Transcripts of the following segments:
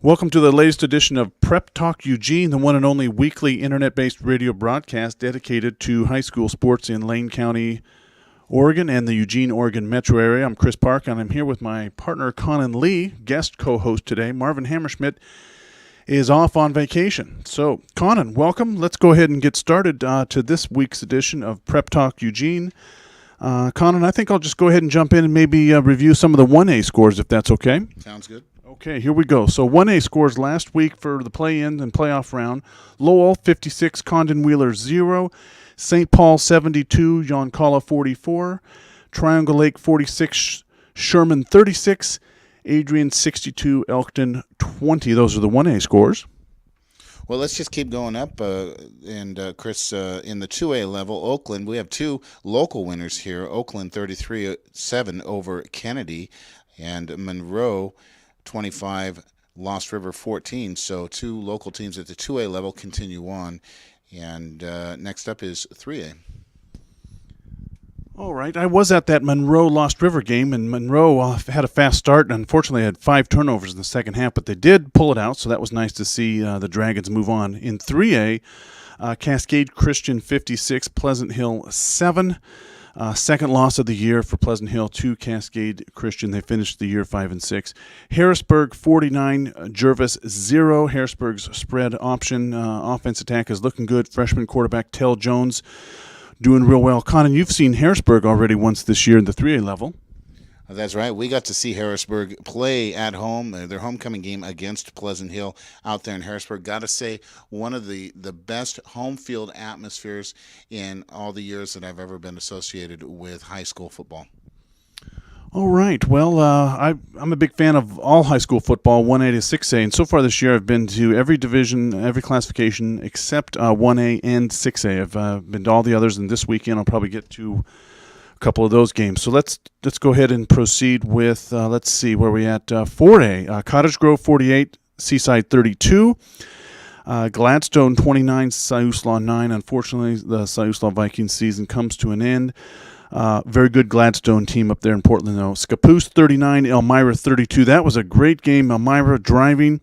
Welcome to the latest edition of Prep Talk Eugene, the one and only weekly internet-based radio broadcast dedicated to high school sports in Lane County, Oregon, and the Eugene, Oregon metro area. I'm Chris Park, and I'm here with my partner, Connan Lee, guest co-host today. Marvin Hammerschmidt is off on vacation. So, Connan, welcome. Let's go ahead and get started to this week's edition of Prep Talk Eugene. Connan, I think I'll just go ahead and jump in and maybe review some of the 1A scores, if that's okay. Sounds good. Okay, here we go. So 1A scores last week for the play-in and playoff round. Lowell 56, Condon Wheeler 0, St. Paul 72, Yoncalla 44, Triangle Lake 46, Sherman 36, Adrian 62, Elkton 20. Those are the 1A scores. Well, let's just keep going up. Chris, in the 2A level, Oakland, we have two local winners here. Oakland 33-7 over Kennedy, and Monroe 25, Lost River 14. So two local teams at the 2A level continue on. And next up is 3A. All right. I was at that Monroe-Lost River game, and Monroe had a fast start and unfortunately had 5 turnovers in the second half, but they did pull it out, so that was nice to see the Dragons move on. In 3A, Cascade Christian 56, Pleasant Hill 7. Second loss of the year for Pleasant Hill to Cascade Christian. They finished the year 5-6. Harrisburg 49, Jervis 0. Harrisburg's spread option offense attack is looking good. Freshman quarterback Tell Jones doing real well. Connan, you've seen Harrisburg already once this year in the 3A level. That's right. We got to see Harrisburg play at home, their homecoming game against Pleasant Hill out there in Harrisburg. Got to say, one of the best home field atmospheres in all the years that I've ever been associated with high school football. All right. Well, I'm a big fan of all high school football, 1A to 6A, and so far this year I've been to every division, every classification except 1A and 6A. I've been to all the others, and this weekend I'll probably get to couple of those games. So let's go ahead and proceed with, let's see, where we at 4A. Cottage Grove 48, Seaside 32. Gladstone 29, Siuslaw 9. Unfortunately, the Siuslaw Vikings season comes to an end. Very good Gladstone team up there in Portland, though. Scappoose 39, Elmira 32. That was a great game. Elmira driving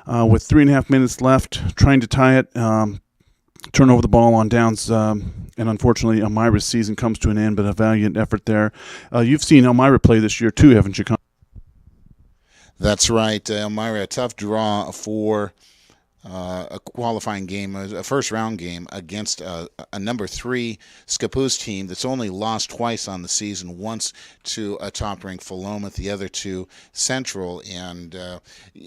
with 3.5 minutes left, trying to tie it. Turn over the ball on downs, and unfortunately, Elmira's season comes to an end, but a valiant effort there. You've seen Elmira play this year, too, haven't you? That's right. Elmira, a tough draw for a qualifying game, a first-round game against a number 3 Scappoose team that's only lost twice on the season, once to a top-ranked Philomath, the other to Central, and a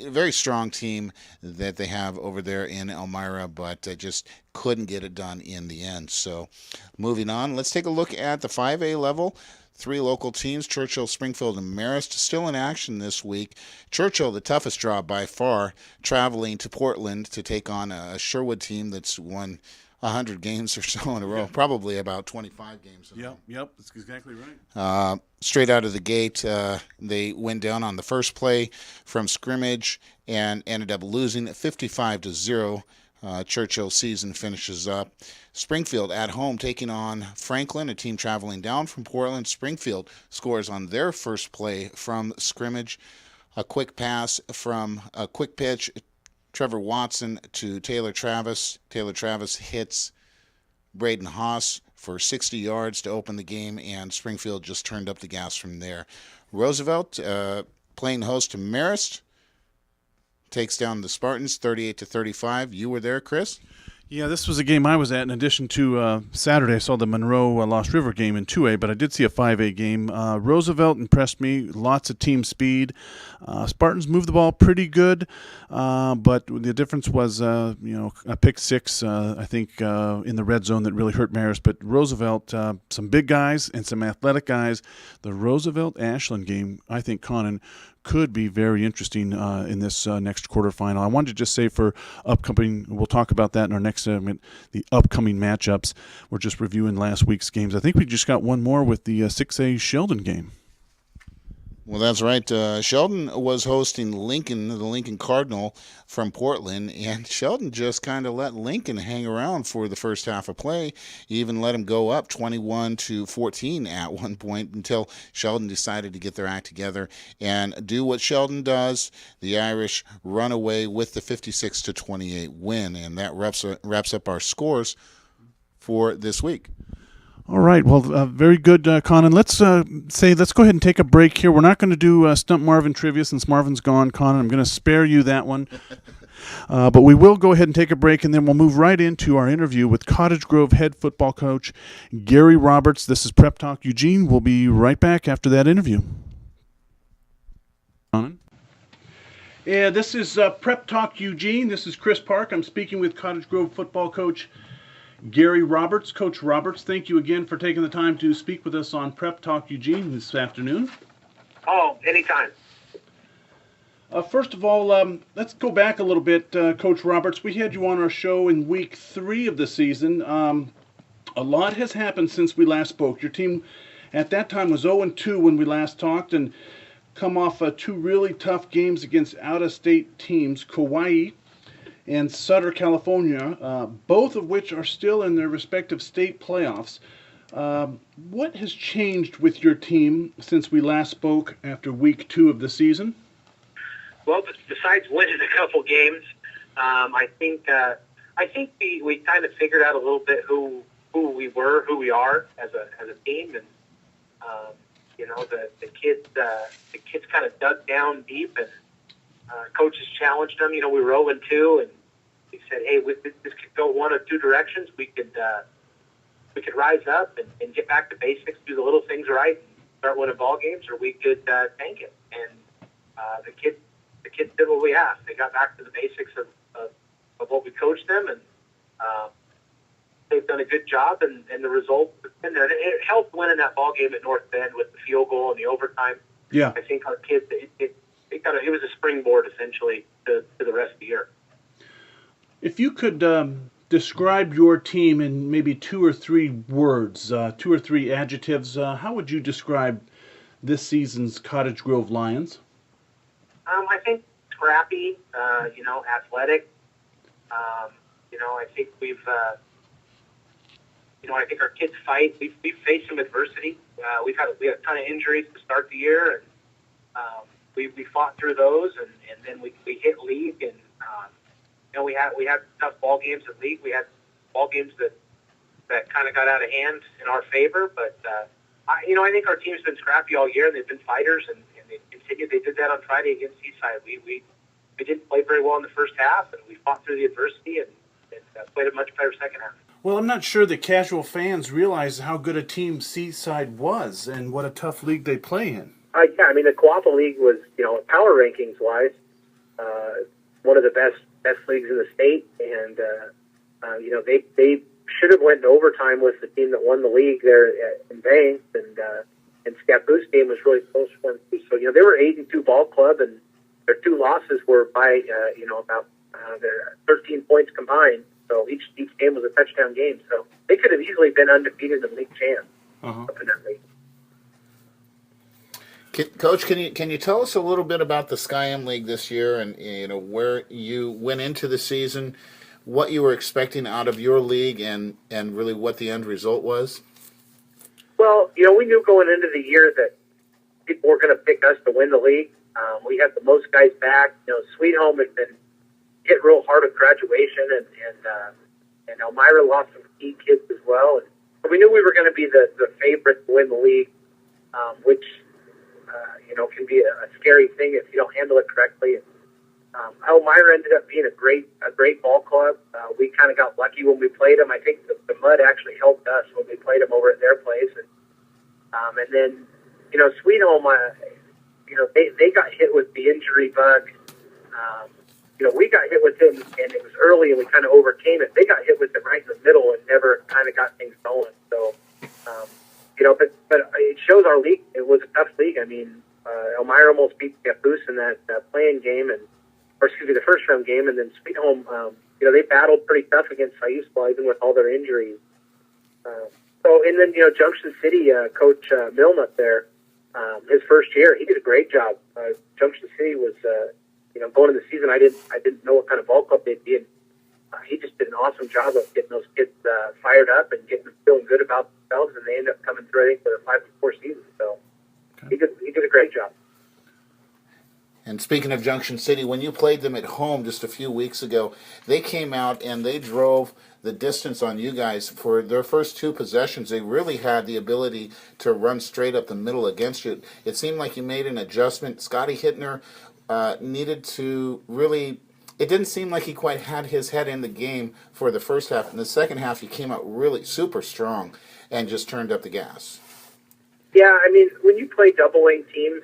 very strong team that they have over there in Elmira, but just couldn't get it done in the end. So moving on, let's take a look at the 5A level. 3 local teams, Churchill, Springfield, and Marist, still in action this week. Churchill, the toughest draw by far, traveling to Portland to take on a Sherwood team that's won 100 games or so in a row, yeah. Probably about 25 games. Yep, that's exactly right. Straight out of the gate, they went down on the first play from scrimmage and ended up losing 55-0. Churchill season finishes up. Springfield at home taking on Franklin, a team traveling down from Portland. Springfield scores on their first play from scrimmage. A quick pass from a quick pitch, Trevor Watson to Taylor Travis. Taylor Travis hits Braden Haas for 60 yards to open the game, and Springfield just turned up the gas from there. Roosevelt, playing host to Marist, takes down the Spartans 38-35. You were there, Chris? Yeah, this was a game I was at. In addition to Saturday, I saw the Monroe-Lost River game in 2A, but I did see a 5A game. Roosevelt impressed me. Lots of team speed. Spartans moved the ball pretty good, but the difference was, a pick 6, I think, in the red zone that really hurt Marist. But Roosevelt, some big guys and some athletic guys. The Roosevelt-Ashland game, I think, Connan, could be very interesting in this next quarterfinal. I wanted to just say for upcoming, we'll talk about that in our next segment, the upcoming matchups. We're just reviewing last week's games. I think we just got one more with the 6A Sheldon game. Well, that's right. Sheldon was hosting Lincoln, the Lincoln Cardinal from Portland, and Sheldon just kind of let Lincoln hang around for the first half of play. He even let him go up 21-14 at one point until Sheldon decided to get their act together and do what Sheldon does. The Irish run away with the 56-28 win, and that wraps up our scores for this week. All right. Well, very good, Connan. Let's go ahead and take a break here. We're not going to do Stump Marvin trivia since Marvin's gone, Connan. I'm going to spare you that one. But we will go ahead and take a break, and then we'll move right into our interview with Cottage Grove head football coach Gary Roberts. This is Prep Talk Eugene. We'll be right back after that interview. Connan? Yeah, this is Prep Talk Eugene. This is Chris Park. I'm speaking with Cottage Grove football coach Gary Roberts. Coach Roberts, thank you again for taking the time to speak with us on Prep Talk Eugene this afternoon. Oh, anytime. First of all, let's go back a little bit, Coach Roberts. We had you on our show in week 3 of the season. A lot has happened since we last spoke. Your team at that time was 0-2 when we last talked, and come off 2 really tough games against out-of-state teams, Kauai and Sutter, California, both of which are still in their respective state playoffs. What has changed with your team since we last spoke after week 2 of the season? Well, besides winning a couple games, I think we kind of figured out a little bit who we were, who we are as a team, and the kids kind of dug down deep, and coaches challenged them. We were 0-2, and we said, hey, this could go one of 2 directions. We could rise up and get back to basics, do the little things right, and start winning ball games, or we could tank it. And the kids did what we asked. They got back to the basics of what we coached them, and they've done a good job. And the result has been there. It helped winning that ball game at North Bend with the field goal and the overtime. Yeah, I think our kids, it was a springboard essentially to the rest of the year. if you could describe your team in maybe 2 or 3 words, 2 or 3 adjectives, how would you describe this season's Cottage Grove Lions? I think scrappy, athletic. I think I think our kids fight. We've faced some adversity. We had a ton of injuries to start the year, and we fought through those, and then we hit league, and we had tough ball games at league. We had ball games that kind of got out of hand in our favor, but I think our team's been scrappy all year, and they've been fighters, and they continued. They did that on Friday against Seaside. We didn't play very well in the first half, and we fought through the adversity and played a much better second half. Well, I'm not sure that casual fans realize how good a team Seaside was and what a tough league they play in. Yeah, the Coapa League was, power rankings wise, one of the best leagues in the state, and they should have went to overtime with the team that won the league there in Banks, and Scappoose game was really close for them too. So they were 8-2 ball club, and their 2 losses were by about their 13 points combined. So each game was a touchdown game. So they could have easily been undefeated in league champs. Up in that league. Coach, can you tell us a little bit about the Sky-M League this year, and where you went into the season, what you were expecting out of your league, and really what the end result was? Well, we knew going into the year that people were going to pick us to win the league. We had the most guys back. Sweet Home had been hit real hard with graduation, and Elmira lost some key kids as well. And so we knew we were going to be the favorite to win the league, which can be a scary thing if you don't handle it correctly. And Elmira ended up being a great ball club. We kind of got lucky when we played them. I think the mud actually helped us when we played them over at their place. And then Sweet Home, they got hit with the injury bug. We got hit with it, and it was early, and we kind of overcame it. They got hit with it right in the middle and never kind of got things going. So, but it shows our league. It was a tough league. Elmira almost beat Scappoose in that playing game, the first round game, and then Sweet Home, they battled pretty tough against Sayusla, even with all their injuries. And then Junction City, Coach Milne up there, his first year, he did a great job. Junction City was, going into the season, I didn't know what kind of ball club they'd be in. He just did an awesome job of getting those kids fired up and getting them feeling good about themselves, and they ended up coming through, I think, for a 5-4 season. So he did a great job. And speaking of Junction City, when you played them at home just a few weeks ago, they came out and they drove the distance on you guys. For their first 2 possessions, they really had the ability to run straight up the middle against you. It seemed like you made an adjustment. Scotty Hittner needed to really... It didn't seem like he quite had his head in the game for the first half. In the second half, he came out really super strong and just turned up the gas. Yeah, I mean, when you play double-wing teams...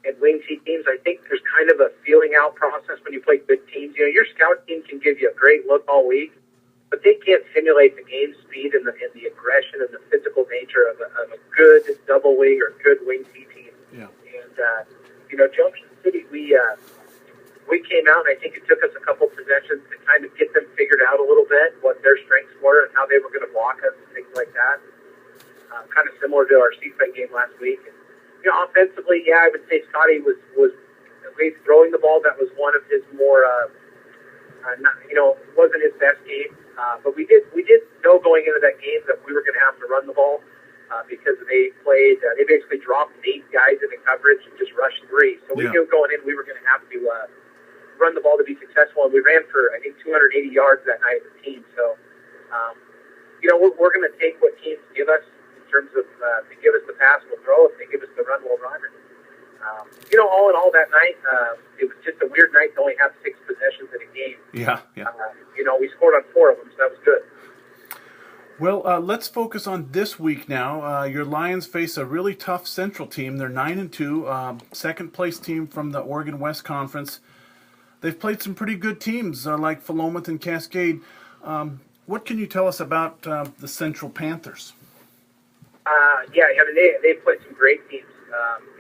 and wing T teams, I think there's kind of a feeling out process when you play good teams. Your scout team can give you a great look all week, but they can't simulate the game speed and the aggression and the physical nature of a good double wing or good wing T team. Yeah. And Junction City, we came out, and I think it took us a couple possessions to kind of get them figured out a little bit, what their strengths were and how they were going to block us and things like that. Kind of similar to our Seafront game last week. Offensively, I would say Scotty was at least throwing the ball. That was one of his more, wasn't his best game. But we did know going into that game that we were going to have to run the ball because they basically dropped 8 guys into coverage and just rushed 3. So we knew going in we were going to have to run the ball to be successful. And we ran for, I think, 280 yards that night as a team. So, we're going to take what teams give us. In terms of if they give us the pass, we'll throw. If they give us the run, we'll run. And, all in all that night, it was just a weird night to only have 6 possessions in a game. Yeah. We scored on 4 of them, so that was good. Well, let's focus on this week now. Your Lions face a really tough Central team. They're 9-2, second-place team from the Oregon West Conference. They've played some pretty good teams like Philomath and Cascade. What can you tell us about the Central Panthers? They played some great teams.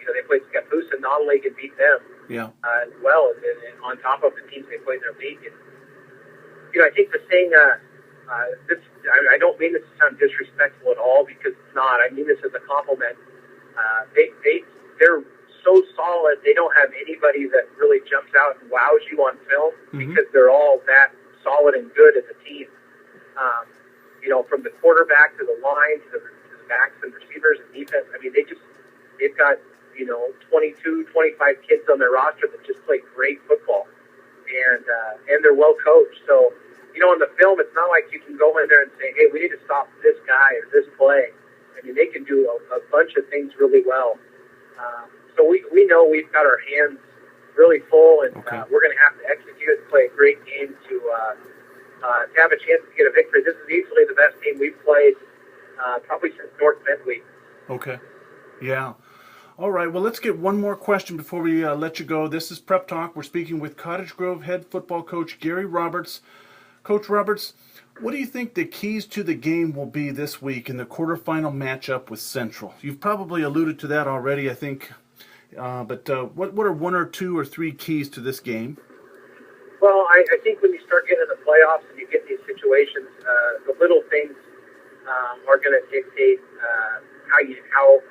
They played Scappoose and Naughton Lake and beat them. As well, and on top of the teams they played in their league. And, I think the thing, I don't mean this to sound disrespectful at all because it's not. I mean this as a compliment. They're so solid. They don't have anybody that really jumps out and wows you on film because they're all that solid and good as a team. From the quarterback to the line to the backs and receivers and defense. I mean, they've got, 22, 25 kids on their roster that just play great football. And they're well coached. So, on the film, it's not like you can go in there and say, hey, we need to stop this guy or this play. I mean, they can do a bunch of things really well. So we know we've got our hands really full, and we're going to have to execute and play a great game to have a chance to get a victory. This is easily the best team we've played probably since North Midweek. Okay. Yeah. All right. Well, let's get one more question before we let you go. This is Prep Talk. We're speaking with Cottage Grove head football coach Gary Roberts. Coach Roberts, what do you think the keys to the game will be this week in the quarterfinal matchup with Central? You've probably alluded to that already, I think. But what are 1 or 2 or 3 keys to this game? Well, I think when you start getting in the playoffs and you get these situations, the little things are going to dictate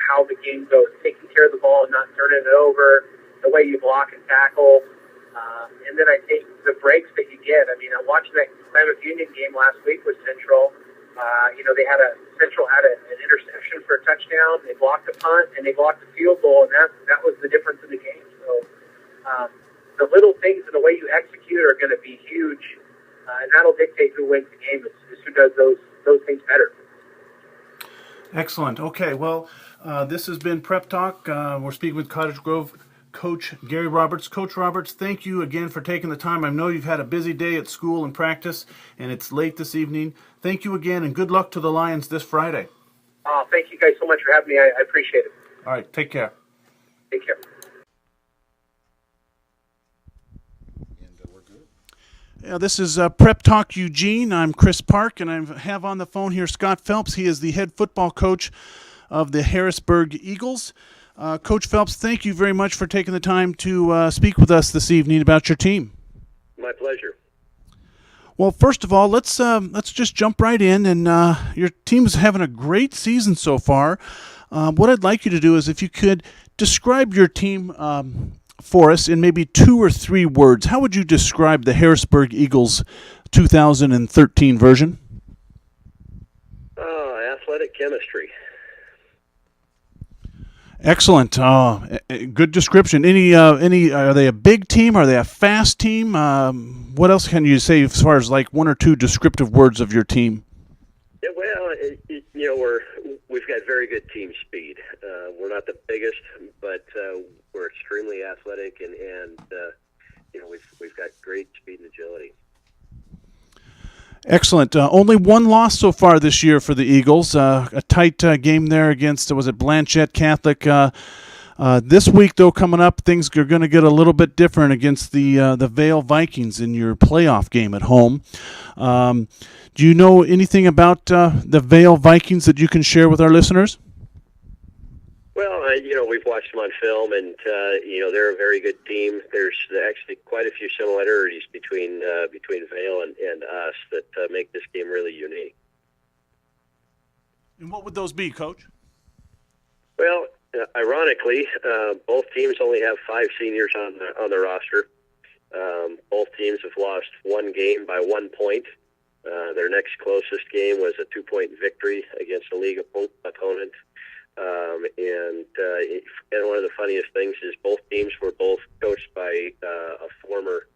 how the game goes. Taking care of the ball and not turning it over, the way you block and tackle, and then I think the breaks that you get. I mean, I'm watching that Klamath Union game last week with Central. Central had an interception for a touchdown. They blocked a punt and they blocked a field goal, and that was the difference in the game. So the little things and the way you execute are going to be huge, and that'll dictate who wins the game. Is who does those things better. Excellent. Okay, well, this has been Prep Talk. We're speaking with Cottage Grove Coach Gary Roberts. Coach Roberts, thank you again for taking the time. I know you've had a busy day at school and practice, and it's late this evening. Thank you again, and good luck to the Lions this Friday. Thank you guys so much for having me. I appreciate it. All right, take care. Take care. Yeah, this is Prep Talk Eugene. I'm Chris Park, and I have on the phone here Scott Phelps. He is the head football coach of the Harrisburg Eagles. Coach Phelps, thank you very much for taking the time to speak with us this evening about your team. My pleasure. Well, first of all, let's just jump right in. And your team is having a great season so far. what I'd like you to do is if you could describe your team for us in maybe 2 or 3 words. How would you describe the Harrisburg Eagles 2013 version? Athletic chemistry. Excellent. Good description. Any? Are they a big team? Are they a fast team? What else can you say as far as like 1 or 2 descriptive words of your team? Yeah, well, we've got very good team speed. We're not the biggest, but we're extremely athletic, and we've got great speed and agility. Excellent. Only 1 loss so far this year for the Eagles. A tight game there against, was it Blanchette Catholic? This week, though, coming up, things are going to get a little bit different against the Vale Vikings in your playoff game at home. Do you know anything about the Vale Vikings that you can share with our listeners? Well, we've watched them on film, and they're a very good team. There's actually quite a few similarities between Vale and us that make this game really unique. And what would those be, Coach? Well, ironically, both teams only have 5 seniors on the roster. Both teams have lost 1 game by 1 point. Their next closest game was a 2-point victory against a league opponent. And one of the funniest things is both teams were both coached by a former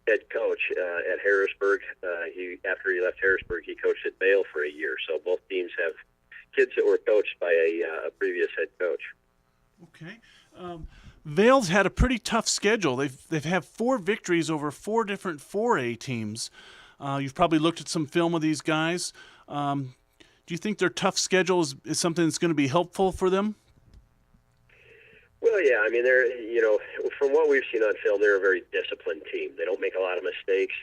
head coach at Harrisburg. After he left Harrisburg, he coached at Vale for a year. So both teams have kids that were coached by a previous head coach. Okay. Vale's had a pretty tough schedule. They've had 4 victories over 4 different 4A teams. You've probably looked at some film of these guys. Do you think their tough schedule is something that's going to be helpful for them? Well, yeah. I mean, they're from what we've seen on film, they're a very disciplined team. They don't make a lot of mistakes.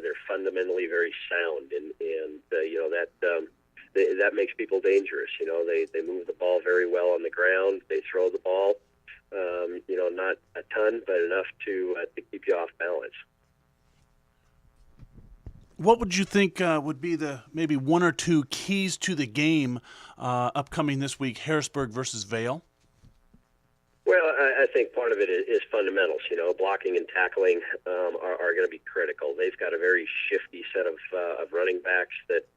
They're fundamentally very sound, and that makes people dangerous. They move the ball very well on the ground. They throw the ball, not a ton, but enough to keep you off balance. What would you think would be the maybe 1 or 2 keys to the game upcoming this week, Harrisburg versus Vale? Well, I think part of it is fundamentals. Blocking and tackling are going to be critical. They've got a very shifty set of running backs that,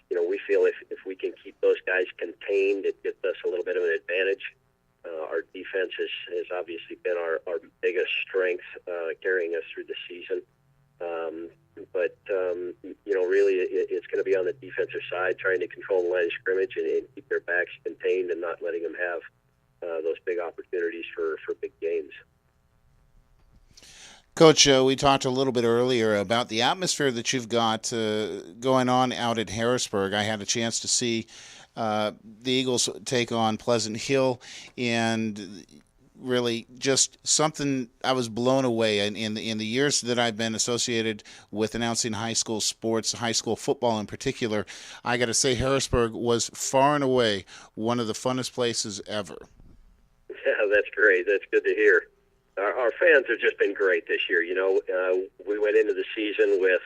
we feel if we can keep those guys contained, it gives us a little bit of an advantage. Our defense has obviously been our biggest strength carrying us through the season. But really, it's going to be on the defensive side, trying to control the line of scrimmage and keep their backs contained and not letting them have those big opportunities for big games. Coach, we talked a little bit earlier about the atmosphere that you've got going on out at Harrisburg. I had a chance to see the Eagles take on Pleasant Hill, and really just something I was blown away in the years that I've been associated with announcing high school sports, high school football in particular. I got to say Harrisburg was far and away one of the funnest places ever. Yeah, that's great. That's good to hear. Our fans have just been great this year. We went into the season with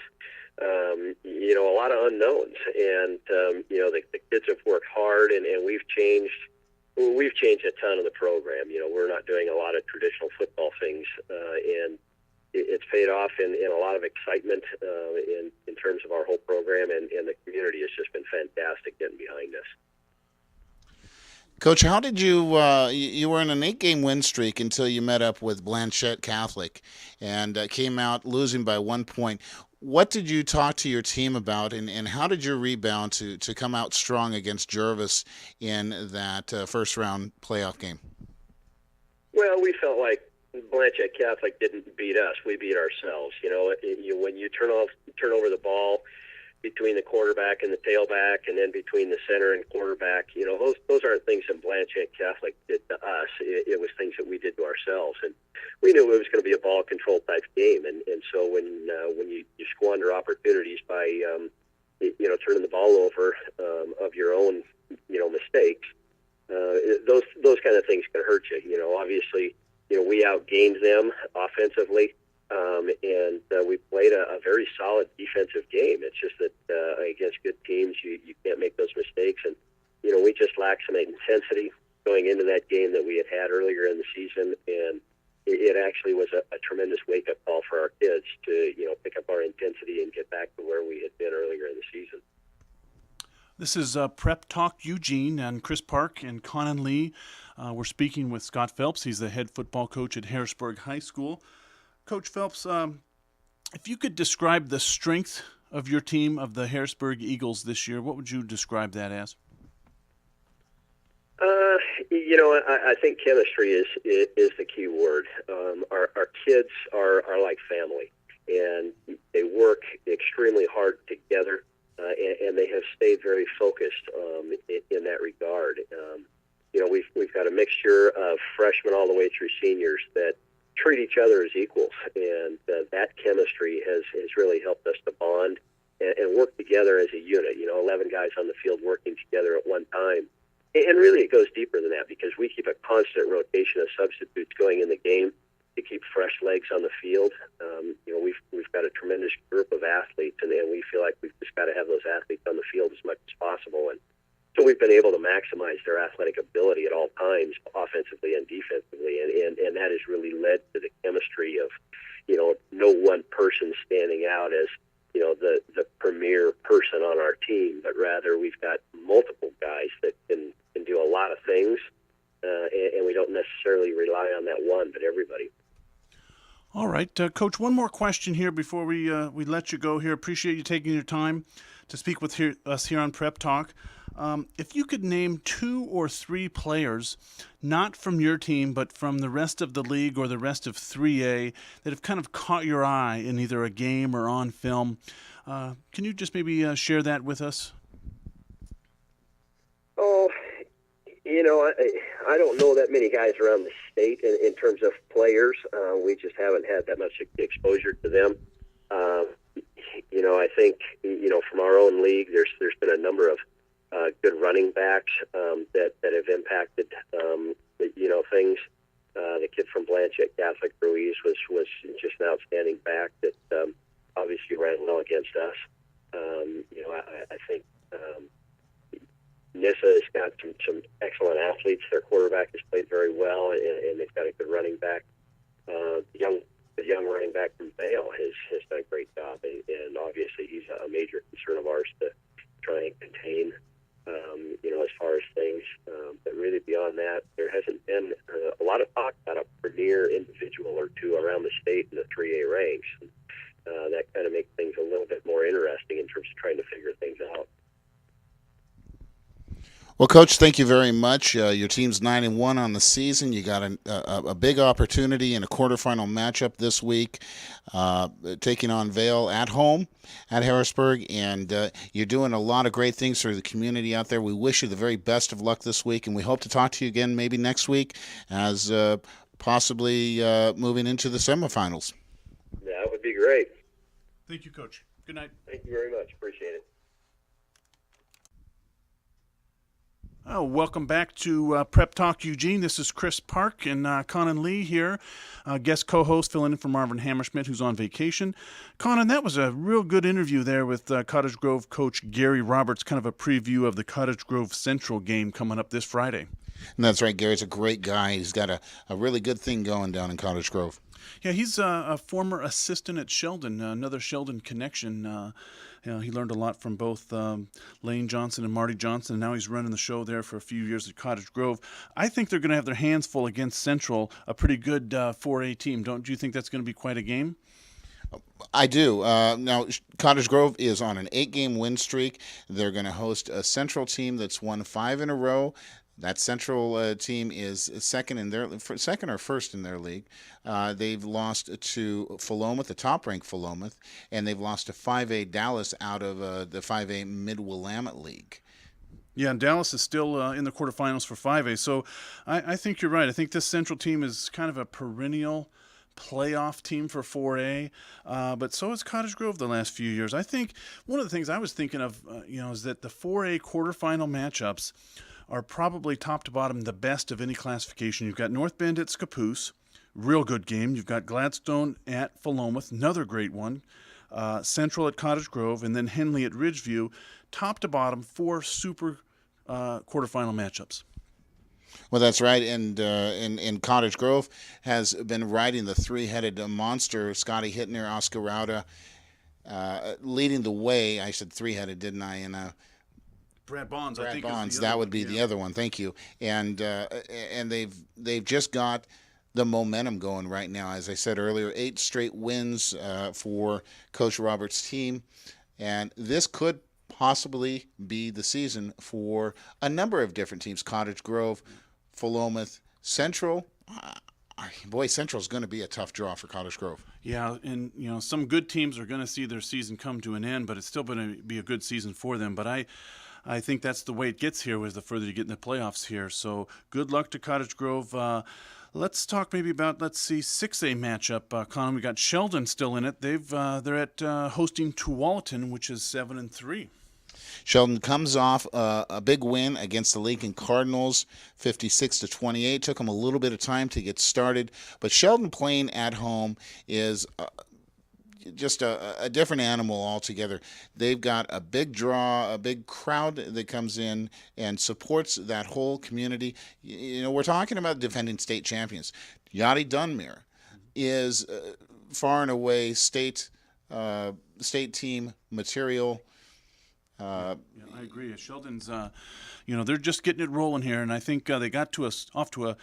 a lot of unknowns, and the kids have worked hard, and we've changed a ton of the program. We're not doing a lot of traditional football things, and it's paid off in a lot of excitement in terms of our whole program, and the community has just been fantastic getting behind us. Coach, how did you were in an 8-game win streak until you met up with Blanchette Catholic and came out losing by 1 point. What did you talk to your team about, and how did you rebound to come out strong against Jervis in that first-round playoff game? Well, we felt like Blanchette Catholic didn't beat us. We beat ourselves. When you turn over the ball between the quarterback and the tailback, and then between the center and quarterback, those aren't things that Blanchette Catholic did to us. It was things that we did to ourselves, and we knew it was going to be a ball control type game. And so when you squander opportunities by turning the ball over of your own mistakes, those kind of things can hurt you. Obviously, we outgained them offensively. And we played a very solid defensive game. It's just that against good teams, you can't make those mistakes. And, we just lacked some intensity going into that game that we had earlier in the season, and it actually was a tremendous wake-up call for our kids to, pick up our intensity and get back to where we had been earlier in the season. This is Prep Talk Eugene and Chris Park and Connan Lee. We're speaking with Scott Phelps. He's the head football coach at Harrisburg High School. Coach Phelps, if you could describe the strength of your team, of the Harrisburg Eagles this year, what would you describe that as? I think chemistry is the key word. Our kids are like family, and they work extremely hard together, and they have stayed very focused in that regard. We've got a mixture of freshmen all the way through seniors that treat each other as equals, and that chemistry has really helped us to bond and work together as a unit. 11 guys on the field working together at one time. And really, it goes deeper than that because we keep a constant rotation of substitutes going in the game to keep fresh legs on the field. We've got a tremendous group of athletes, and we feel like we've just got to have those athletes on the field as much as possible. And so we've been able to maximize their athletic ability at all times, offensively and defensively, and that has really led to the chemistry of, no one person standing out as the premier person on our team, but rather we've got multiple guys that can do a lot of things, and we don't necessarily rely on that one, but everybody. All right, Coach, one more question here before we let you go here. Appreciate you taking your time to speak with us here on Prep Talk. If you could name 2 or 3 players, not from your team, but from the rest of the league or the rest of 3A, that have kind of caught your eye in either a game or on film, can you just maybe share that with us? Oh, I don't know that many guys around the state in terms of players. We just haven't had that much exposure to them. I think, from our own league, there's been a number of good running backs that have impacted, things. The kid from Blanchette Catholic, Ruiz, was just an outstanding back that obviously ran well against us. I think Nissa has got some excellent athletes. Their quarterback has played very well, and they've got a good running back. The young running back from Vale has done a great job, and obviously he's a major concern of ours to try and contain, as far as things. But really beyond that, there hasn't been a lot of talk about a premier individual or two around the state in the 3A ranks. That kind of makes things a little bit more interesting in terms of trying to figure things out. Well, Coach, thank you very much. Your team's 9-1 on the season. You got a big opportunity in a quarterfinal matchup this week, taking on Vale at home at Harrisburg, and you're doing a lot of great things for the community out there. We wish you the very best of luck this week, and we hope to talk to you again maybe next week as possibly moving into the semifinals. That would be great. Thank you, Coach. Good night. Thank you very much. Appreciate it. Oh, welcome back to Prep Talk Eugene. This is Chris Park and Connan Lee here, guest co-host filling in for Marvin Hammerschmidt, who's on vacation. Connan, that was a real good interview there with Cottage Grove coach Gary Roberts, kind of a preview of the Cottage Grove Central game coming up this Friday. And that's right. Gary's a great guy. He's got a really good thing going down in Cottage Grove. Yeah, he's a former assistant at Sheldon, another Sheldon connection. He learned a lot from both Lane Johnson and Marty Johnson, and now he's running the show there for a few years at Cottage Grove. I think they're going to have their hands full against Central, a pretty good 4A team. Don't you think that's going to be quite a game? I do. Now, Cottage Grove is on an 8-game win streak. They're going to host a Central team that's won 5 in a row. That Central team is second or first in their league. They've lost to Philomath, the top-ranked Philomath, and they've lost to 5A Dallas out of the 5A Mid-Willamette League. Yeah, and Dallas is still in the quarterfinals for 5A. So I think you're right. I think this Central team is kind of a perennial playoff team for 4A, but so is Cottage Grove the last few years. I think one of the things I was thinking of, is that the 4A quarterfinal matchups are probably top to bottom the best of any classification. You've got North Bend at Scappoose, real good game. You've got Gladstone at Philomath, another great one. Central at Cottage Grove, and then Henley at Ridgeview. Top to bottom, 4 super quarterfinal matchups. Well, that's right, and in Cottage Grove has been riding the three-headed monster. Scotty Hittner, Oscar Rauda, leading the way. I said three-headed, didn't I? And Brad Bonds, I Brad think Bonds, is the that other would one. be the other one. Thank you. And they've just got the momentum going right now. As I said earlier, 8 straight wins for Coach Roberts' team, and this could possibly be the season for a number of different teams. Cottage Grove, Philomath, Central. Boy, Central's going to be a tough draw for Cottage Grove. Yeah, and some good teams are going to see their season come to an end, but it's still going to be a good season for them. But I think that's the way it gets here, was the further you get in the playoffs here. So good luck to Cottage Grove. Let's talk maybe about 6A matchup. Conor, we got Sheldon still in it. They're at hosting Tualatin, which is 7-3. Sheldon comes off a big win against the Lincoln Cardinals, 56-28. Took them a little bit of time to get started, but Sheldon playing at home is just a different animal altogether. They've got a big draw, a big crowd that comes in and supports that whole community. We're talking about defending state champions. Yachty Dunmere is far and away state team material. I agree. Sheldon's, they're just getting it rolling here, and I think they got off to a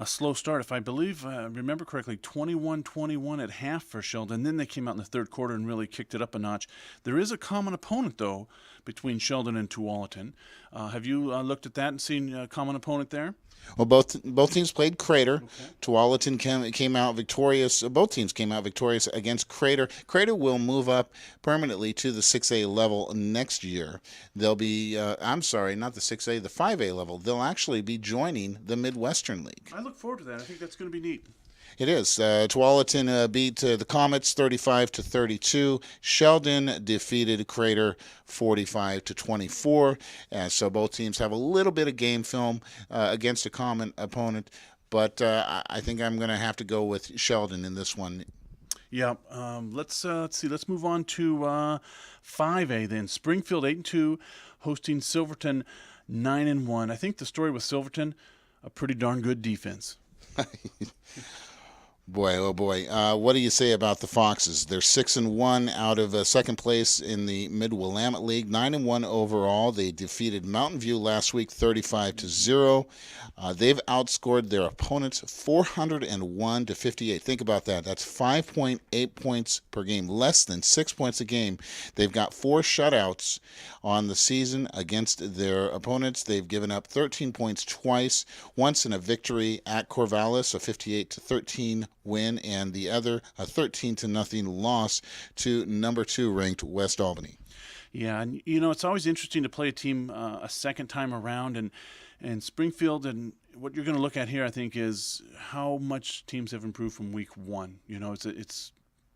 slow start. If I remember correctly, 21-21 at half for Sheldon. Then they came out in the third quarter and really kicked it up a notch. There is a common opponent, though, between Sheldon and Tualatin. Have you looked at that and seen a common opponent there? Well, both teams played Crater. Okay. Tualatin came out victorious. Both teams came out victorious against Crater. Crater will move up permanently to the 6A level next year. They'll be, not the 6A, the 5A level. They'll actually be joining the Midwestern League. I look forward to that. I think that's going to be neat. It is. Tualatin beat the Comets 35-32. Sheldon defeated Crater 45-24. So both teams have a little bit of game film against a common opponent, but I think I'm going to have to go with Sheldon in this one. Yeah. Let's see. Let's move on to 5A then. Springfield 8-2, hosting Silverton 9-1. I think the story with Silverton, a pretty darn good defense. Boy, oh boy. What do you say about the Foxes? They're 6-1 out of second place in the Mid-Willamette League, 9-1 overall. They defeated Mountain View last week 35-0. They've outscored their opponents 401-58. Think about that. That's 5.8 points per game, less than 6 points a game. They've got 4 shutouts on the season against their opponents. They've given up 13 points twice, once in a victory at Corvallis, a 58-13 win, and the other a 13-0 loss to number 2 ranked West Albany. Yeah, and it's always interesting to play a team a second time around, and Springfield, and what you're going to look at here, I think, is how much teams have improved from week 1. It's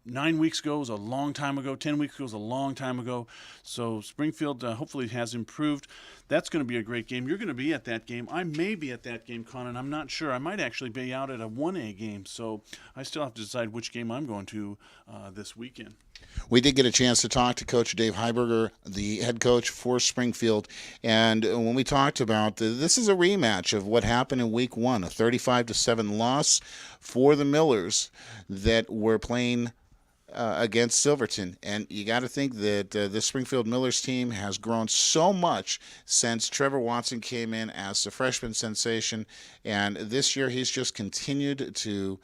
9 weeks ago was a long time ago. 10 weeks ago was a long time ago. So Springfield hopefully has improved. That's going to be a great game. You're going to be at that game. I may be at that game, Conan. I'm not sure. I might actually be out at a 1A game. So I still have to decide which game I'm going to this weekend. We did get a chance to talk to Coach Dave Heiberger, the head coach for Springfield, and when we talked about this is a rematch of what happened in week 1, a 35-7 loss for the Millers that were playing against Silverton. And you got to think that this Springfield Millers team has grown so much since Trevor Watson came in as the freshman sensation, and this year he's just continued to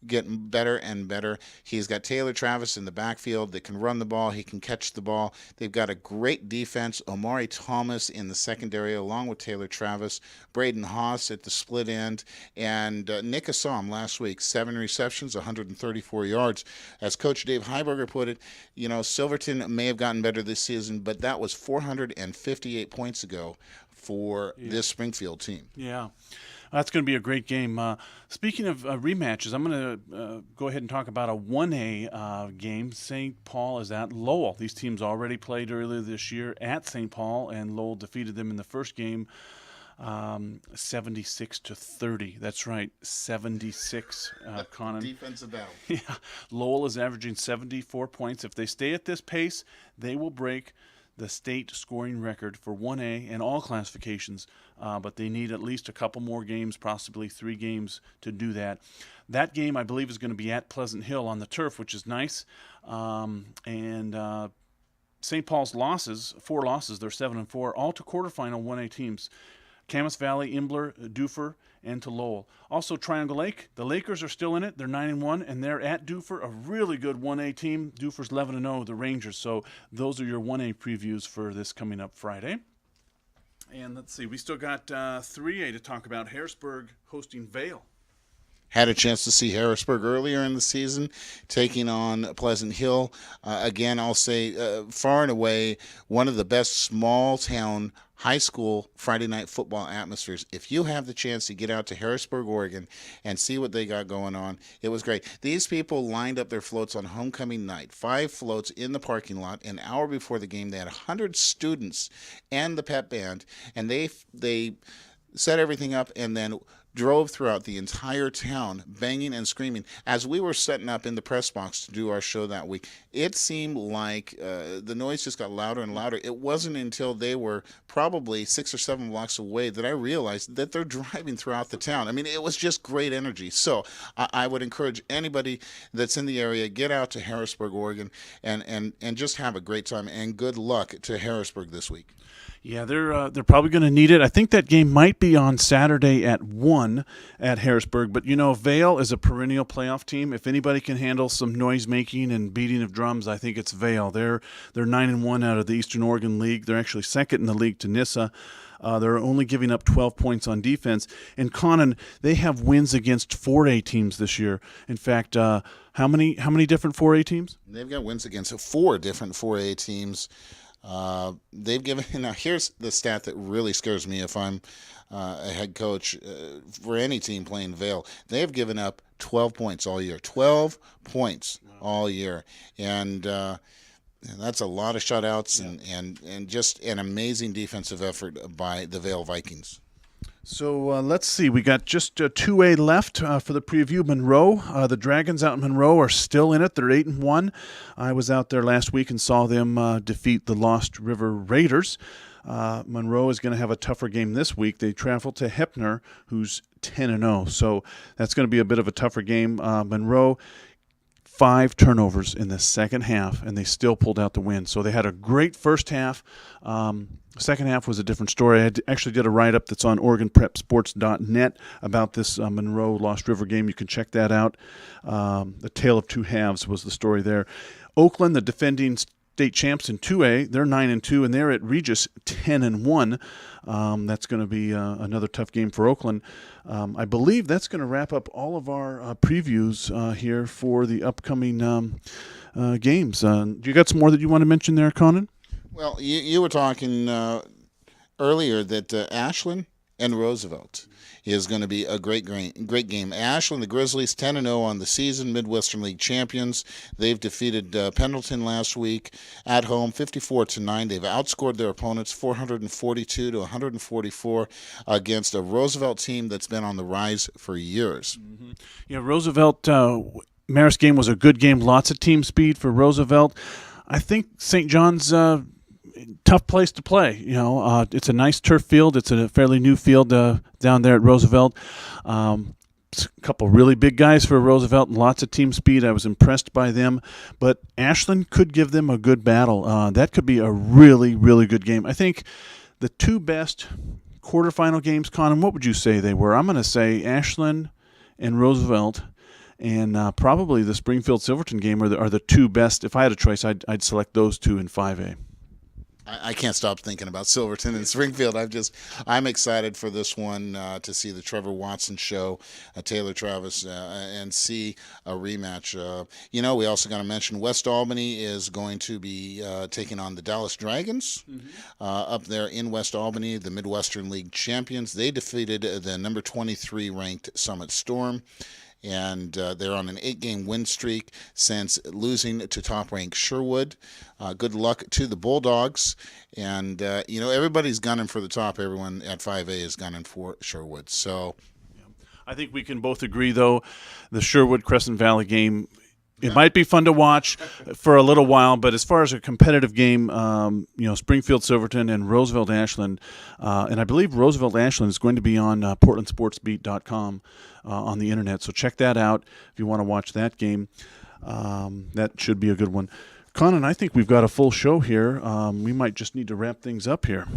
get better and better. He's got Taylor Travis in the backfield that can run the ball. He can catch the ball. They've got a great defense. Omari Thomas in the secondary along with Taylor Travis. Braden Haas at the split end. And Nick Assam last week, 7 receptions, 134 yards. As Coach Dave Heiberger put it, Silverton may have gotten better this season, but that was 458 points ago for this Springfield team. Yeah. That's going to be a great game. Speaking of rematches, I'm going to go ahead and talk about a 1A game. St. Paul is at Lowell. These teams already played earlier this year at St. Paul, and Lowell defeated them in the first game 76-30. That's right, 76, Conan. Defensive battle. Yeah, Lowell is averaging 74 points. If they stay at this pace, they will break the state scoring record for 1A and all classifications but they need at least a couple more games, possibly 3 games to do that. That game, I believe, is going to be at Pleasant Hill on the turf, which is nice. St. Paul's losses, 4 losses, they're 7-4, all to quarterfinal 1A teams. Camas Valley, Imbler, Duffer, and to Lowell. Also, Triangle Lake, the Lakers are still in it. They're 9-1, and they're at Duffer, a really good 1A team. Duffer's 11-0, the Rangers. So those are your 1A previews for this coming up Friday. And let's see, we still got 3A to talk about. Harrisburg hosting Vale. Had a chance to see Harrisburg earlier in the season, taking on Pleasant Hill. Again, I'll say far and away one of the best small-town high school Friday night football atmospheres. If you have the chance to get out to Harrisburg, Oregon, and see what they got going on, it was great. These people lined up their floats on homecoming night, 5 floats in the parking lot. An hour before the game, they had 100 students and the pep band, and they set everything up and then drove throughout the entire town, banging and screaming. As we were setting up in the press box to do our show that week, it seemed like the noise just got louder and louder. It wasn't until they were probably 6 or 7 blocks away that I realized that they're driving throughout the town. I mean, it was just great energy. So I would encourage anybody that's in the area, get out to Harrisburg, Oregon, and just have a great time. And good luck to Harrisburg this week. Yeah, they're probably going to need it. I think that game might be on Saturday at 1 at Harrisburg. But, Vale is a perennial playoff team. If anybody can handle some noise-making and beating of drums, I think it's Vale. They're 9-1 out of the Eastern Oregon League. They're actually second in the league to Nissa. They're only giving up 12 points on defense. And Connan, they have wins against 4A teams this year. In fact, how many different 4A teams? They've got wins against 4 different 4A teams. They've given. Now, here's the stat that really scares me if I'm a head coach for any team playing Vale. They have given up 12 points all year. 12 points all year. And that's a lot of shutouts and just an amazing defensive effort by the Vale Vikings. So let's see. We got just 2A left for the preview. Monroe, the Dragons out in Monroe are still in it. They're 8-1. I was out there last week and saw them defeat the Lost River Raiders. Monroe is going to have a tougher game this week. They travel to Heppner, who's 10-0. So that's going to be a bit of a tougher game. Monroe, 5 turnovers in the second half, and they still pulled out the win. So they had a great first half. Second half was a different story. I actually did a write-up that's on OregonPrepSports.net about this Monroe Lost River game. You can check that out. The Tale of Two Halves was the story there. Oakland, the defending state champs in 2A, they're 9-2, and they're at Regis 10-1. That's going to be another tough game for Oakland. I believe that's going to wrap up all of our previews here for the upcoming games. Do you got some more that you want to mention there, Connan? Well, you were talking earlier that Ashland and Roosevelt is going to be a great game. Ashland, the Grizzlies, 10-0 on the season, Midwestern League champions. They've defeated Pendleton last week at home, 54-9. They've outscored their opponents 442-144 against a Roosevelt team that's been on the rise for years. Mm-hmm. Yeah, Roosevelt, Marist game was a good game. Lots of team speed for Roosevelt. I think St. John's tough place to play. It's a nice turf field. It's a fairly new field down there at Roosevelt. A couple really big guys for Roosevelt and lots of team speed. I was impressed by them. But Ashland could give them a good battle. That could be a really, really good game. I think the 2 best quarterfinal games, Connan, what would you say they were? I'm going to say Ashland and Roosevelt. And probably the Springfield-Silverton game are the 2 best. If I had a choice, I'd select those 2 in 5A. I can't stop thinking about Silverton and Springfield. I'm excited for this one to see the Trevor Watson show, Taylor Travis, and see a rematch. We also got to mention West Albany is going to be taking on the Dallas Dragons up there in West Albany, the Midwestern League champions. They defeated the number 23 ranked Summit Storm. And they're on an 8-game win streak since losing to top-ranked Sherwood. Good luck to the Bulldogs. And, everybody's gunning for the top. Everyone at 5A is gunning for Sherwood. So, I think we can both agree, though, the Sherwood-Crescent Valley game, It might be fun to watch for a little while, but as far as a competitive game, Springfield Silverton and Roosevelt Ashland, and I believe Roosevelt Ashland is going to be on PortlandSportsBeat.com on the internet. So check that out if you want to watch that game. That should be a good one. Connan, I think we've got a full show here. We might just need to wrap things up here.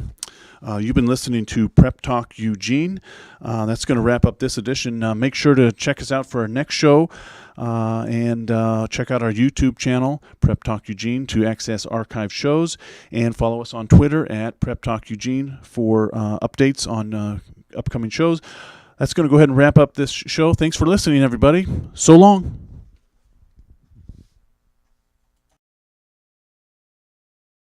You've been listening to Prep Talk Eugene. That's going to wrap up this edition. Make sure to check us out for our next show and check out our YouTube channel, Prep Talk Eugene, to access archive shows, and follow us on Twitter at Prep Talk Eugene for updates on upcoming shows. That's going to go ahead and wrap up this show. Thanks for listening, everybody. So long.